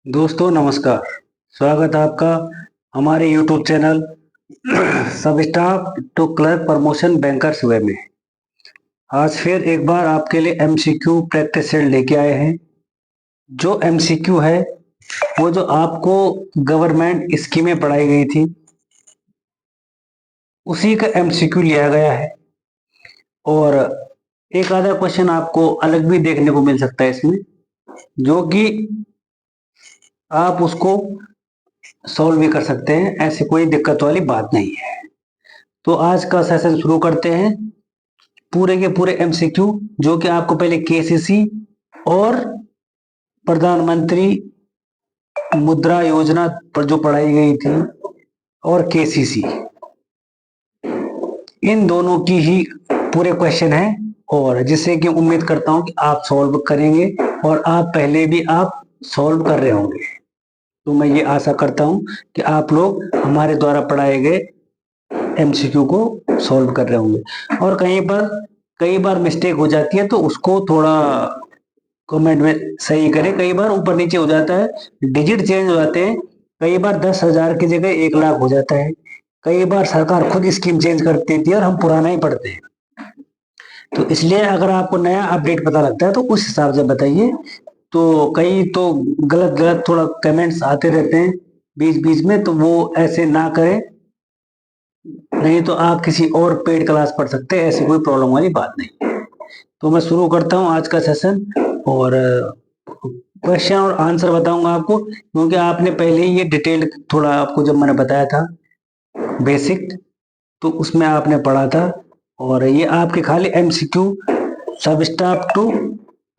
दोस्तों नमस्कार। स्वागत है आपका हमारे YouTube channel sub staff to clerk promotion bankers way में। आज फिर एक बार आपके लिए MCQ प्रैक्टिस सेट लेके आए हैं। जो MCQ है वो जो आपको गवर्नमेंट स्कीमें पढ़ाई गई थी उसी का MCQ लिया गया है और एक आधा क्वेश्चन आपको अलग भी देखने को मिल सकता है इसमें, जो कि आप उसको सॉल्व भी कर सकते हैं। ऐसी कोई दिक्कत वाली बात नहीं है। तो आज का सेशन शुरू करते हैं। पूरे के पूरे MCQ जो कि आपको पहले KCC और प्रधानमंत्री मुद्रा योजना पर जो पढ़ाई गई थी और KCC, इन दोनों की ही पूरे क्वेश्चन हैं और जिससे कि उम्मीद करता हूं कि आप सॉल्व करेंगे और आप पहले भी आप सॉल्व कर रहे होंगे। तो मैं ये आशा करता हूं कि आप लोग हमारे द्वारा पढ़ाए गए MCQ को सॉल्व कर रहे होंगे और कई बार मिस्टेक हो जाती है तो उसको थोड़ा कमेंट में सही करें। कई बार ऊपर नीचे हो जाता है, डिजिट चेंज हो जाते हैं। कई बार 10,000 की जगह 1 लाख हो जाता है। कई बार सरकार खुद स्कीम चेंज कर देती है और हम पुराना ही पढ़ते हैं। तो इसलिए अगर आपको नया अपडेट पता लगता है तो उस हिसाब से बताइए। तो कई तो गलत गलत थोड़ा कमेंट्स आते रहते हैं बीच बीच में, तो वो ऐसे ना करें, नहीं तो आप किसी और पेड क्लास पढ़ सकते हैं। ऐसी कोई प्रॉब्लम वाली बात नहीं। तो मैं शुरू करता हूँ आज का सेशन और क्वेश्चन और आंसर बताऊंगा आपको, क्योंकि आपने पहले ही ये डिटेल थोड़ा आपको जब मैंने बताया था बेसिक, तो उसमें आपने पढ़ा था और ये आपके खाली MCQ सब स्टाफ टू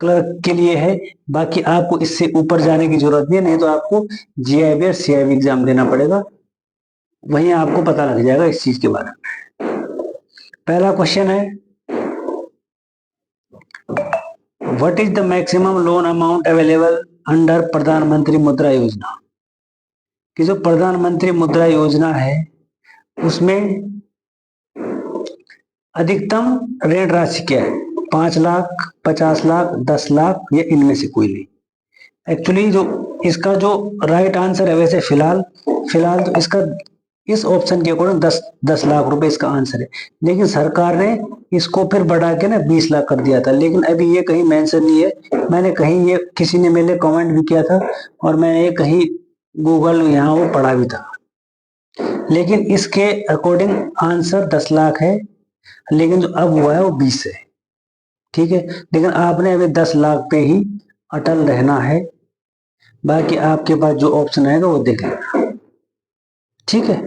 क्लर्क के लिए है। बाकी आपको इससे ऊपर जाने की जरूरत नहीं है, नहीं तो आपको GIB और CIB एग्जाम देना पड़ेगा, वहीं आपको पता लग जाएगा इस चीज के बारे में। पहला क्वेश्चन है, what is the maximum loan amount available under प्रधानमंत्री मुद्रा योजना। कि जो प्रधानमंत्री मुद्रा योजना है उसमें अधिकतम ऋण राशि क्या है? 5 लाख, 50 लाख, 10 लाख या इनमें से कोई नहीं। एक्चुअली जो इसका जो राइट आंसर है, वैसे फिलहाल फिलहाल तो इसका इस ऑप्शन के अकॉर्डिंग 10 लाख रुपए इसका आंसर है, लेकिन सरकार ने इसको फिर बढ़ा के ना 20 लाख कर दिया था, लेकिन अभी ये कहीं मेंशन नहीं है। मैंने कहीं ये किसी ने मेरे कमेंट भी किया था और मैंने ये कहीं गूगल यहाँ वो पढ़ा भी था, लेकिन इसके अकॉर्डिंग आंसर 10 लाख है, लेकिन जो अब हुआ है वो 20 है। ठीक है, लेकिन आपने अभी 10 लाख पे ही अटल रहना है। बाकी आपके पास जो ऑप्शन आएगा वो देख लेना। ठीक है,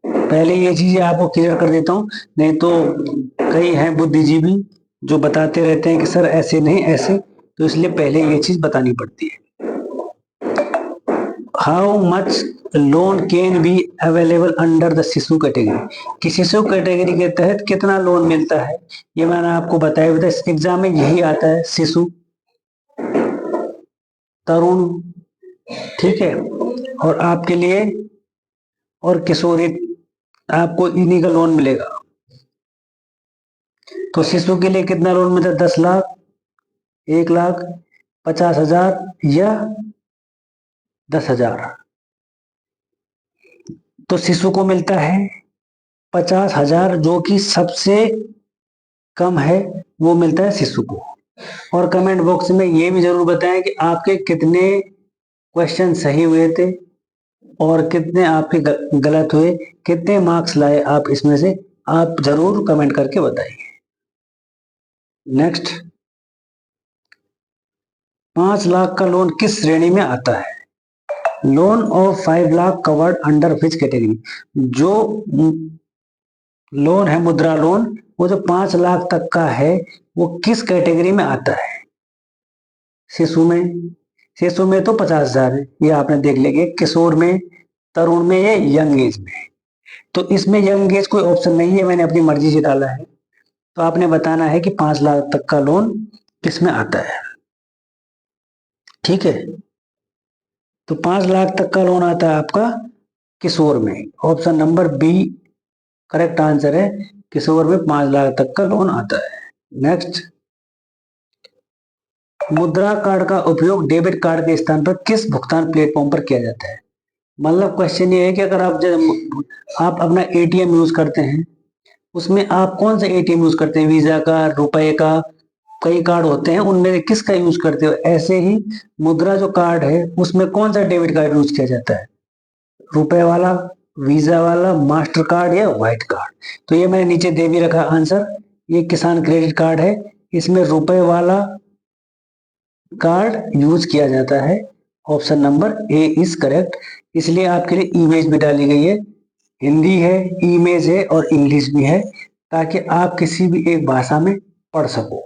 पहले ये चीजें आपको क्लियर कर देता हूँ, नहीं तो कई हैं बुद्धिजीवी जो बताते रहते हैं कि सर ऐसे नहीं ऐसे, तो इसलिए पहले ये चीज बतानी पड़ती है। How much loan can be available under the शिशु कैटेगरी। कि शिशु कैटेगरी के तहत कितना लोन मिलता है, ये मैंने आपको बताया था। एग्जाम में यही आता है, शिशु, तरुण, ठीक है, और आपके लिए और किशोरी, आपको इन्हीं का लोन मिलेगा। तो शिशु के लिए कितना लोन मिलता है? 10 लाख, 1 लाख, 50,000 या 10,000। तो शिशु को मिलता है 50,000, जो कि सबसे कम है, वो मिलता है शिशु को। और कमेंट बॉक्स में ये भी जरूर बताएं कि आपके कितने क्वेश्चन सही हुए थे और कितने आपके गलत हुए, कितने मार्क्स लाए आप इसमें से, आप जरूर कमेंट करके बताइए। नेक्स्ट, 5 लाख का लोन किस श्रेणी में आता है? Loan of 5 lakh covered under which category. जो लोन है मुद्रा लोन, वो जो 5 लाख तक का है वो किस कैटेगरी में आता है? शिशु में, शिशु में तो 50,000 है, ये आपने देख लिया। किशोर में, तरुण में, ये यंग एज में। तो इसमें यंग एज कोई ऑप्शन नहीं है, मैंने अपनी मर्जी से डाला है। तो आपने बताना है कि 5 लाख तक का लोन किस में आता है। ठीक है, तो 5 लाख तक का लोन आता है आपका किशोर में। Option number B correct answer है, किशोर में 5 लाख तक का लोन आता है। नेक्स्ट, मुद्रा कार्ड का उपयोग डेबिट कार्ड के स्थान पर किस भुगतान प्लेटफॉर्म पर किया जाता है? मतलब क्वेश्चन ये है कि अगर आप अपना एटीएम यूज करते हैं, उसमें आप कौन सा एटीएम यूज करते हैं? वीजा का, रुपए का, कई कार्ड होते हैं, उनमें से किसका यूज करते हो? ऐसे ही मुद्रा जो कार्ड है उसमें कौन सा डेबिट कार्ड यूज किया जाता है? रुपए वाला, वीजा वाला, मास्टर कार्ड या व्हाइट कार्ड? तो ये मैंने नीचे दे भी रखा आंसर। ये किसान क्रेडिट कार्ड है, इसमें रुपए वाला कार्ड यूज किया जाता है। Option number A is correct. इसलिए आपके लिए इमेज भी डाली गई है, हिंदी है, इमेज है और इंग्लिश भी है, ताकि आप किसी भी एक भाषा में पढ़ सको।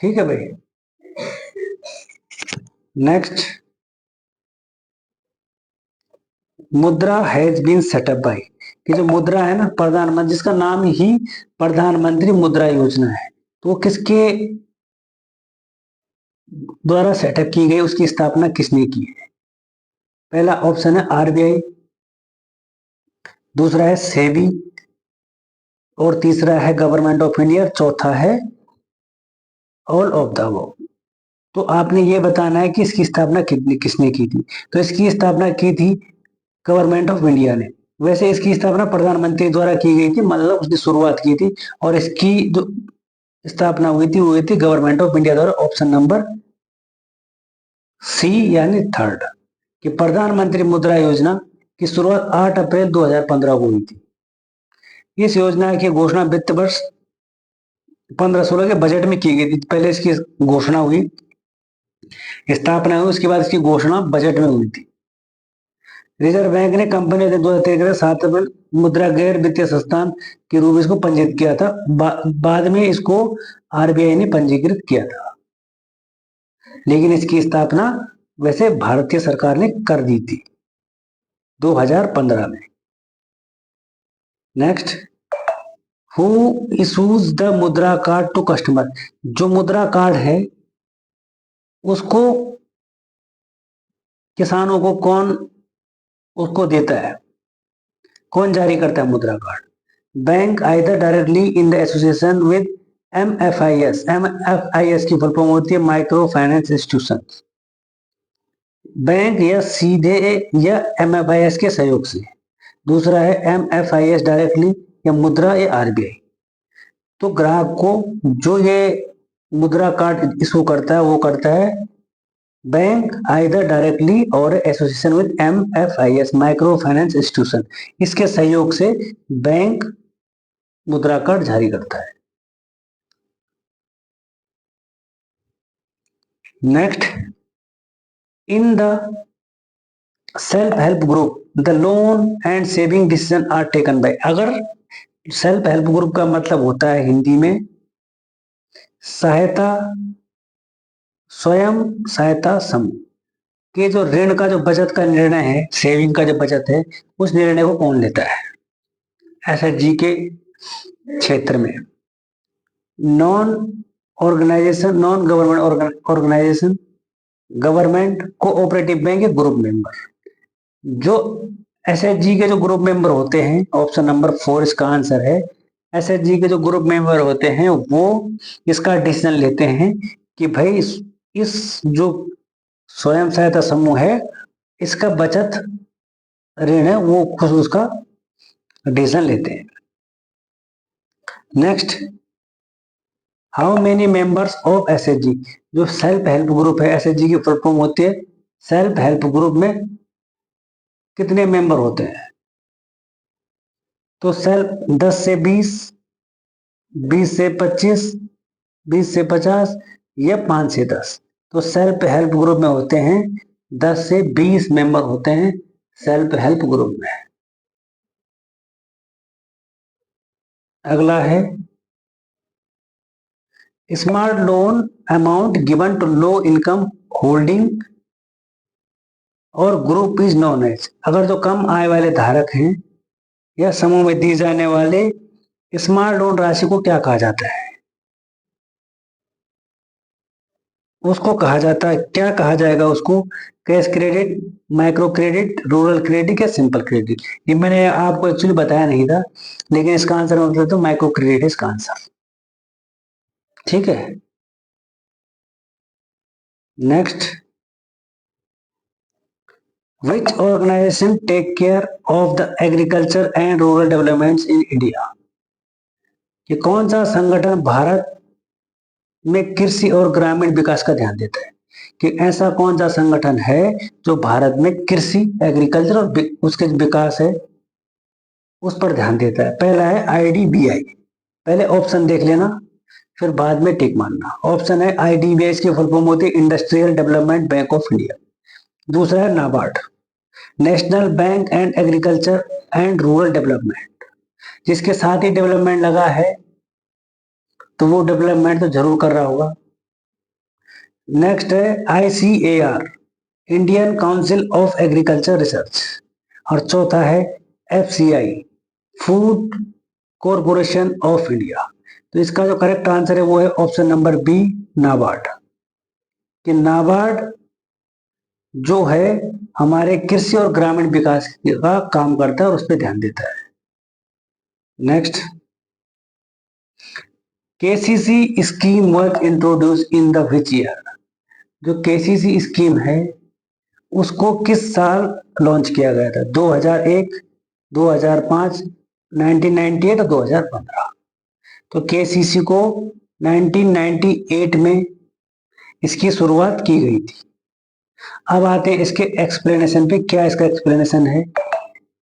ठीक है भाई। नेक्स्ट, मुद्रा हैज बीन सेटअप बाई, कि जो मुद्रा है ना, प्रधानमंत्री, जिसका नाम ही प्रधानमंत्री मुद्रा योजना है, तो वो किसके द्वारा सेटअप की गई, उसकी स्थापना किसने की है? पहला ऑप्शन है आरबीआई, दूसरा है सेबी, और तीसरा है गवर्नमेंट ऑफ इंडिया, चौथा है ऑल ऑफ द अबव। तो आपने ये बताना है कि इसकी स्थापना किसने की थी। तो इसकी स्थापना की थी गवर्नमेंट ऑफ इंडिया ने। वैसे इसकी स्थापना प्रधानमंत्री द्वारा की गई थी, मतलब उसने शुरुआत की थी, और इसकी जो स्थापना हुई थी गवर्नमेंट ऑफ इंडिया द्वारा। ऑप्शन नंबर सी यानी थर्ड, कि प्रधानमंत्री मुद्रा योजना की शुरुआत 8 अप्रैल 2015 को हुई थी। इस योजना की घोषणा वित्त वर्ष 15-16 के बजट में की गई थी। पहले इसकी घोषणा हुई, स्थापना हुई, उसके बाद इसकी घोषणा बजट में हुई थी। रिजर्व बैंक ने कंपनी के 2013 7 अप्रैल मुद्रा गैर वित्तीय संस्थान के रूप में इसको पंजीकृत किया था। बाद में इसको आरबीआई ने पंजीकृत किया था, लेकिन इसकी स्थापना वैसे भारतीय सरकार ने कर दी थी 2015 में। नेक्स्ट, हु इशूज द मुद्रा कार्ड टू कस्टमर, जो मुद्रा कार्ड है उसको किसानों को कौन उसको देता है, कौन जारी करता है Mudra card? Bank either directly in the association with MFIs. MFIs की फुल फॉर्म होती है माइक्रो फाइनेंस इंस्टीट्यूशन। बैंक या सीधे या एमएफआईएस के सहयोग से। दूसरा है एमएफआईएस डायरेक्टली, या मुद्रा या आरबीआई। तो ग्राहक को जो ये मुद्रा कार्ड इशू करता है वो करता है बैंक आइदर डायरेक्टली और association with MFIs micro finance institution, इसके सहयोग से बैंक मुद्रा कार्ड जारी करता है। Next, in the self help group the loan and saving decision are taken by. अगर सेल्फ हेल्प ग्रुप का मतलब होता है हिंदी में सहायता, स्वयं सहायता समूह, के जो ऋण का जो बचत का निर्णय है, सेविंग का जो बचत है, उस निर्णय को कौन लेता है? एसएचजी के क्षेत्र में non organisation, non government organisation, government, cooperative bank या ग्रुप मेंबर। जो एसएचजी के जो ग्रुप मेंबर होते हैं, ऑप्शन नंबर 4 इसका आंसर है। एसएचजी के जो ग्रुप मेंबर होते हैं वो इसका डिसीजन लेते हैं कि भाई इस जो स्वयं सहायता समूह है इसका बचत ऋण है, वो खुद उसका डिसीजन लेते हैं। Next, how many members of SHG, जो सेल्फ हेल्प ग्रुप है, एसएचजी की फुल फॉर्म होती है सेल्फ हेल्प ग्रुप में कितने मेंबर होते हैं? तो सेल्फ 10 से 20, 20 से 25, 20 से 50 या 5 से 10। तो सेल्फ हेल्प ग्रुप में होते हैं 10 से 20 मेंबर होते हैं सेल्फ हेल्प ग्रुप में। अगला है smart loan amount given to low income holding और ग्रुप इज नोन एज। अगर जो कम आय वाले धारक हैं या समूह में दी जाने वाले स्मार्ट लोन राशि को क्या कहा जाता है? उसको कहा जाता है, क्या कहा जाएगा उसको? Cash credit, micro credit, rural credit या सिंपल क्रेडिट? ये मैंने आपको एक्चुअली बताया नहीं था, लेकिन इसका आंसर मतलब तो माइक्रो क्रेडिट है इसका आंसर। ठीक है। Next, which organisation take care of the agriculture and rural developments in India? ये कौन सा संगठन भारत में कृषि और ग्रामीण विकास का ध्यान देता है? कि ऐसा कौन सा संगठन है जो भारत में कृषि, एग्रीकल्चर और उसके विकास है उस पर ध्यान देता है? पहला है आईडीबीआई। पहले ऑप्शन देख लेना, फिर बाद में टिक मारना। ऑप्शन है आईडीबीआई, की फुल फॉर्म होती है industrial development bank of India. दूसरा है NABARD, national bank and agriculture and rural development, जिसके साथ ही डेवलपमेंट लगा है तो वो डेवलपमेंट तो जरूर कर रहा होगा। नेक्स्ट है ICAR, Indian council of agriculture research. और चौथा है FCI, food corporation of India. तो इसका जो करेक्ट आंसर है वो है ऑप्शन नंबर बी, नाबार्ड। कि नाबार्ड जो है हमारे कृषि और ग्रामीण विकास का काम करता है और उस पर ध्यान देता है। Next, KCC scheme was introduce in the which year? जो केसीसी स्कीम है उसको किस साल लॉन्च किया गया था? 2001, 2005, 1998 और 2015। तो केसीसी को 1998 में इसकी शुरुआत की गई थी। अब आते हैं इसके एक्सप्लेनेशन पे। क्या इसका एक्सप्लेनेशन है?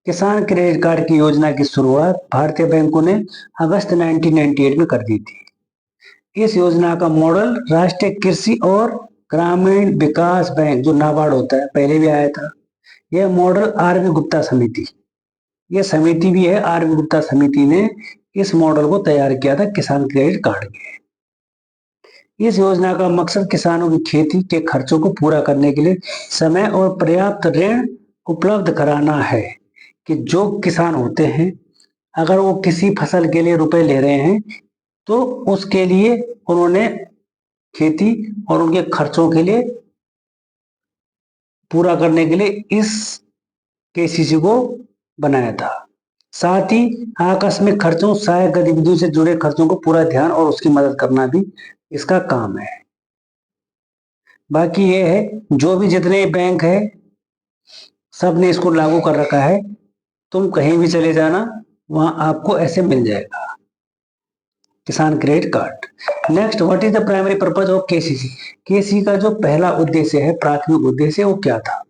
किसान क्रेडिट कार्ड की योजना की शुरुआत भारतीय बैंकों ने अगस्त 1998 में कर दी थी। इस योजना का मॉडल राष्ट्रीय कृषि और ग्रामीण विकास बैंक, जो नाबार्ड होता है, पहले भी आया था। यह मॉडल आरवी गुप्ता समिति, यह समिति भी है, आरवी गुप्ता समिति ने इस मॉडल को तैयार किया था किसान क्रेडिट कार्ड के। इस योजना का मकसद किसानों की खेती के खर्चों को पूरा करने के लिए समय और पर्याप्त ऋण उपलब्ध कराना है। कि जो किसान होते हैं अगर वो किसी फसल के लिए रुपए ले रहे हैं तो उसके लिए उन्होंने खेती और उनके खर्चों के लिए पूरा करने के लिए इस केसीसी को बनाया था। साथ ही आकस्मिक खर्चों, सहायक गतिविधियों से जुड़े खर्चों को पूरा ध्यान और उसकी मदद करना भी इसका काम है। बाकी ये है, जो भी जितने बैंक है सब ने इसको लागू कर रखा है। तुम कहीं भी चले जाना वहां आपको ऐसे मिल जाएगा किसान credit card. Next, what is the primary purpose of KCC? KCC का जो पहला उद्देश्य है, प्राथमिक उद्देश्य, वो क्या था?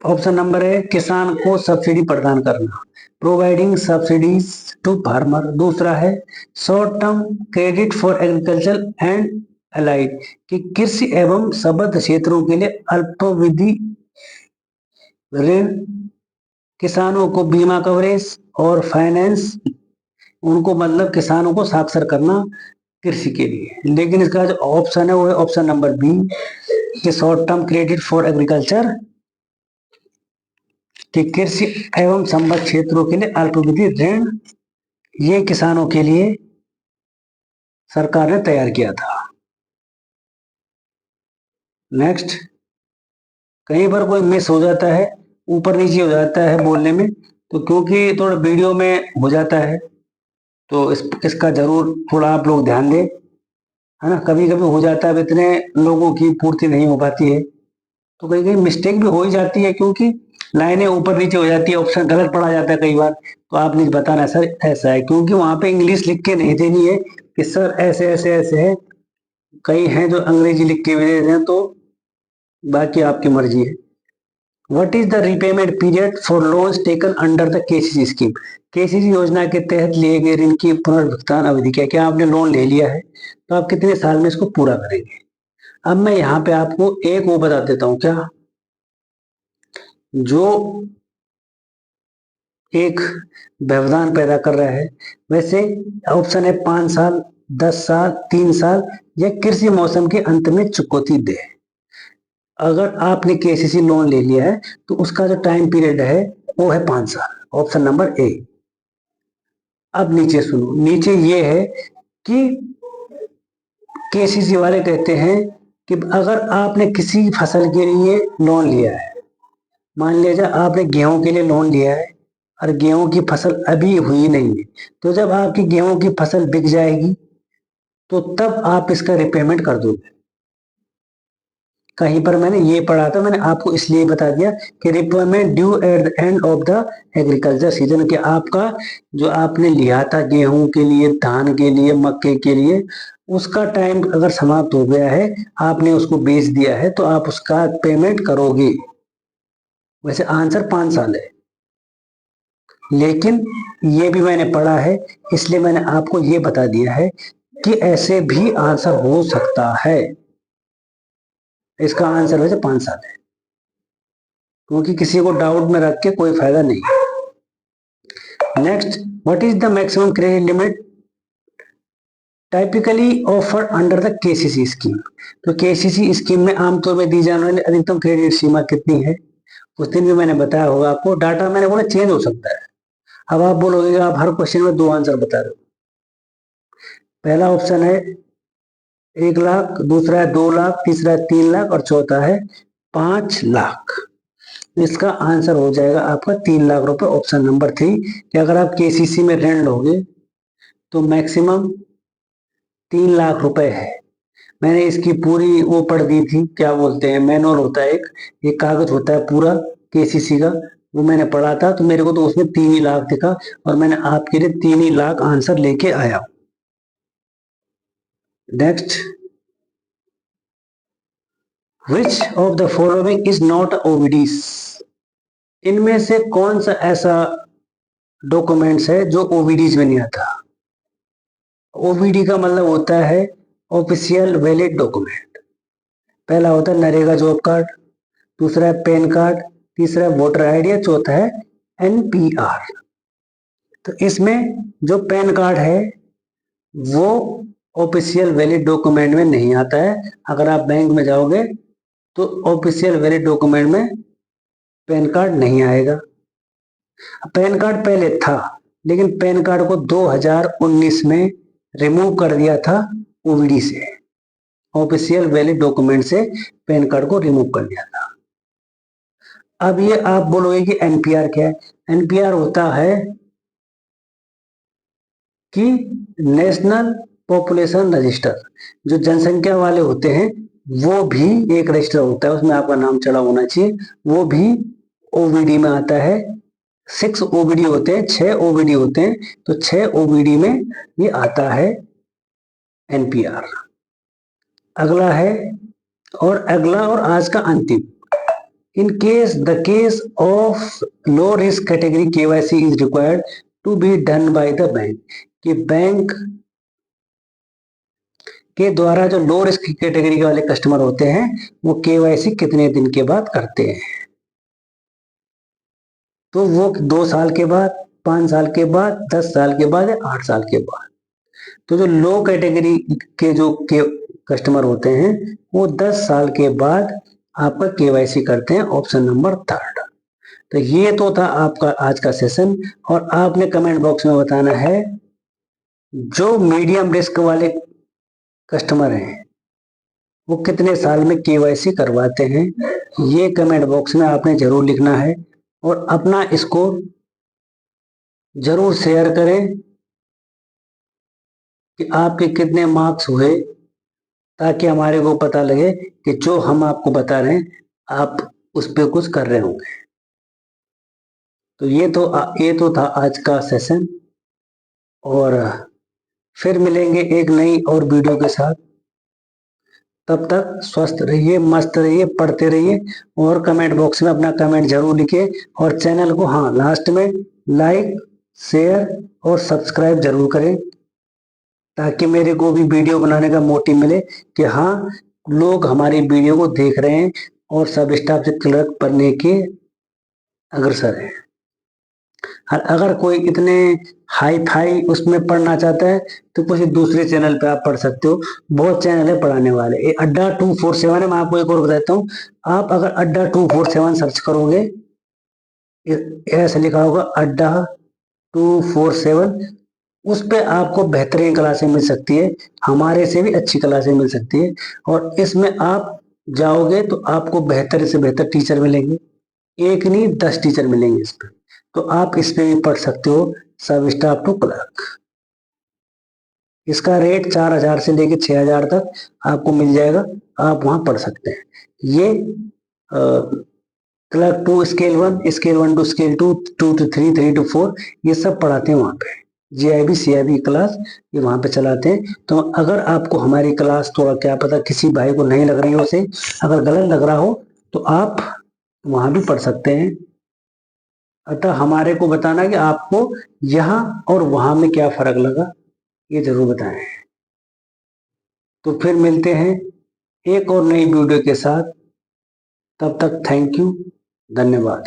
ऑप्शन नंबर है किसान को सब्सिडी प्रदान करना, प्रोवाइडिंग सब्सिडीज टू फार्मर। दूसरा है short term credit for agriculture and allied, कि कृषि एवं संबद्ध क्षेत्रों के लिए अल्पावधि ऋण, किसानों को बीमा कवरेज और फाइनेंस, उनको मतलब किसानों को साक्षर करना कृषि के लिए। लेकिन इसका जो ऑप्शन है वो है ऑप्शन नंबर बी, कि short term credit for agriculture, कि कृषि एवं संबद्ध क्षेत्रों के लिए अल्पावधि ऋण, ये किसानों के लिए सरकार ने तैयार किया था। नेक्स्ट, कहीं पर कोई मिस हो जाता है, ऊपर नीचे हो जाता है बोलने में, तो क्योंकि थोड़ा वीडियो में हो जाता है तो इसका जरूर थोड़ा आप लोग ध्यान दें, है ना। कभी कभी हो जाता है, अब इतने लोगों की पूर्ति नहीं हो पाती है तो कहीं कहीं मिस्टेक भी हो ही जाती है, क्योंकि लाइनें ऊपर नीचे हो जाती है, ऑप्शन गलत पड़ा जाता है कई बार। तो आप नहीं बताना सर ऐसा है, क्योंकि वहां पे इंग्लिश लिख के नहीं देनी है कि सर ऐसे ऐसे ऐसे है। कई हैं जो अंग्रेजी लिख के भी दे रहे हैं, तो बाकी आपकी मर्जी है। What is the repayment period for loans taken under the KCC scheme? KCC योजना के तहत लिए गए ऋण की पुनर्भुगतान अवधि क्या? क्या आपने लोन ले लिया है तो आप कितने साल में इसको पूरा करेंगे? अब मैं यहाँ पे आपको एक वो बता देता हूँ, क्या जो एक व्यवधान पैदा कर रहा है। वैसे ऑप्शन है 5 साल, 10 साल, 3 साल, या कृषि मौसम के अंत में चुकौती दे। अगर आपने केसीसी लोन ले लिया है तो उसका जो टाइम पीरियड है वो है 5 साल, ऑप्शन नंबर ए। अब नीचे सुनो, नीचे ये है कि केसीसी वाले कहते हैं कि अगर आपने किसी फसल के लिए लोन लिया है, मान लीजिए आपने गेहूं के लिए लोन लिया है और गेहूं की फसल अभी हुई नहीं है, तो जब आपकी गेहूं की फसल बिक जाएगी तो तब आप इसका रिपेमेंट कर दोगे। कहीं पर मैंने ये पढ़ा था, मैंने आपको इसलिए बता दिया कि repayment due at the end of the agriculture season, कि आपका जो आपने लिया था गेहूं के लिए, धान के लिए, मक्के के लिए, उसका टाइम अगर समाप्त हो गया है, आपने उसको बेच दिया है, तो आप उसका पेमेंट करोगे। वैसे आंसर 5 साल है, लेकिन ये भी मैंने पढ़ा है, इसलिए मैंने आपको ये बता दिया है कि ऐसे भी आंसर हो सकता है। इसका आंसर वैसे 5 साल है, क्योंकि किसी को डाउट में रख के कोई फायदा नहीं। Next, what is the maximum credit limit typically offer under the KCC scheme. तो केसीसी स्कीम में आमतौर में दी जाने वाली अधिकतम क्रेडिट सीमा कितनी है? उस दिन भी मैंने बताया होगा आपको, डाटा मैंने बोला चेंज हो सकता है। अब आप बोलोगे आप हर क्वेश्चन में 2 आंसर बता रहे हो। पहला ऑप्शन है 1 लाख, दूसरा है 2 लाख, तीसरा है 3 लाख और चौथा है 5 लाख। इसका आंसर हो जाएगा आपका 3 लाख रुपए, ऑप्शन नंबर 3। कि अगर आप केसीसी में ऋण लोगे तो मैक्सिमम 3 लाख रुपए है। मैंने इसकी पूरी वो पढ़ दी थी, क्या बोलते हैं, मैनुअल होता है एक कागज होता है पूरा केसीसी का, वो मैंने पढ़ा था, तो मेरे को तो उसमें 3 ही लाख दिखा और मैंने आपके लिए 3 ही लाख आंसर लेके आया। Next, which of the following is not OVDs. इनमें से कौन सा ऐसा डॉक्यूमेंट्स है जो ओवीडीज में नहीं आता? ओवीडी का मतलब होता है ऑफिशियल वैलिड डॉक्यूमेंट। पहला होता है नरेगा जॉब कार्ड, दूसरा है पैन कार्ड, तीसरा है वोटर आईडी, चौथा है एनपीआर। तो इसमें जो पैन कार्ड है वो ऑफिशियल वैलिड डॉक्यूमेंट में नहीं आता है। अगर आप बैंक में जाओगे तो ऑफिशियल वैलिड डॉक्यूमेंट में पैन कार्ड नहीं आएगा। पैन कार्ड पहले था, लेकिन पैन कार्ड को 2019 में रिमूव कर दिया था ओवीडी से, ऑफिशियल वैलिड डॉक्यूमेंट से पैन कार्ड को रिमूव कर दिया था। अब ये आप बोलोगे कि एनपीआर क्या है? एनपीआर होता है कि नेशनल पॉपुलेशन रजिस्टर। जो जनसंख्या वाले होते हैं वो भी एक रजिस्टर होता है, उसमें आपका नाम चढ़ा होना चाहिए, वो भी ओवीडी में आता है। 6 ओवीडी होते हैं, 6 ओवीडी होते हैं, तो 6 ओवीडी में ये आता है एनपीआर। अगला है, और अगला और आज का अंतिम, in case the case of low risk category KYC is required to be done by the bank. कि बैंक के द्वारा जो लो रिस्क कैटेगरी वाले कस्टमर होते हैं वो केवाईसी कितने दिन के बाद करते हैं? तो वो 2 साल के बाद, 5 साल के बाद, 10 साल के बाद या 8 साल के बाद। तो जो लो कैटेगरी के जो कस्टमर होते हैं वो 10 साल के बाद आपका केवाईसी करते हैं, ऑप्शन नंबर 3। तो ये तो था आपका आज का सेशन, और आपने कमेंट बॉक्स में बताना है जो मीडियम रिस्क वाले कस्टमर हैं वो कितने साल में केवाईसी करवाते हैं। ये कमेंट बॉक्स में आपने जरूर लिखना है, और अपना स्कोर जरूर शेयर करें कि आपके कितने मार्क्स हुए, ताकि हमारे को पता लगे कि जो हम आपको बता रहे हैं आप उस पर कुछ कर रहे होंगे। तो ये तो था आज का सेशन, और फिर मिलेंगे एक नई और वीडियो के साथ। तब तक स्वस्थ रहिए, मस्त रहिए, पढ़ते रहिए, और कमेंट बॉक्स में अपना कमेंट जरूर लिखिए, और चैनल को हाँ लास्ट में लाइक, शेयर और सब्सक्राइब जरूर करें, ताकि मेरे को भी वीडियो बनाने का मोटिव मिले कि हाँ लोग हमारी वीडियो को देख रहे हैं और सब स्टाफ से क्लियर करने के अग्रसर है। अगर कोई इतने हाई फाई उसमें पढ़ना चाहता है तो कुछ दूसरे चैनल पे आप पढ़ सकते हो, बहुत चैनल है पढ़ाने वाले। अड्डा 247 है, मैं आपको एक और बताता हूँ। आप अगर अड्डा 247 सर्च करोगे, ऐसे लिखा होगा अड्डा 247, उस पे आपको बेहतरीन क्लासें मिल सकती है, हमारे से भी अच्छी क्लासें मिल सकती है। और इसमें आप जाओगे तो आपको बेहतर से बेहतर टीचर मिलेंगे, एक नहीं 10 टीचर मिलेंगे इस पे, तो आप इस पे भी पढ़ सकते हो, सब स्टाफ टू क्लर्क। इसका रेट 4000 से लेके 6000 तक आपको मिल जाएगा, आप वहां पढ़ सकते हैं। ये clerk 2 scale 1, scale 1 to scale 2, 2 to 3, 3 to 4, ये सब पढ़ाते हैं वहां पे। GIB CIB क्लास ये वहां पे चलाते हैं। तो अगर आपको हमारी क्लास थोड़ा क्या पता किसी भाई को नहीं लग रही हो, से अगर गलत लग रहा हो तो आप वहां भी पढ़ सकते हैं। अतः हमारे को बताना कि आपको यहाँ और वहां में क्या फर्क लगा, ये जरूर बताएं। तो फिर मिलते हैं एक और नई वीडियो के साथ, तब तक थैंक यू, धन्यवाद।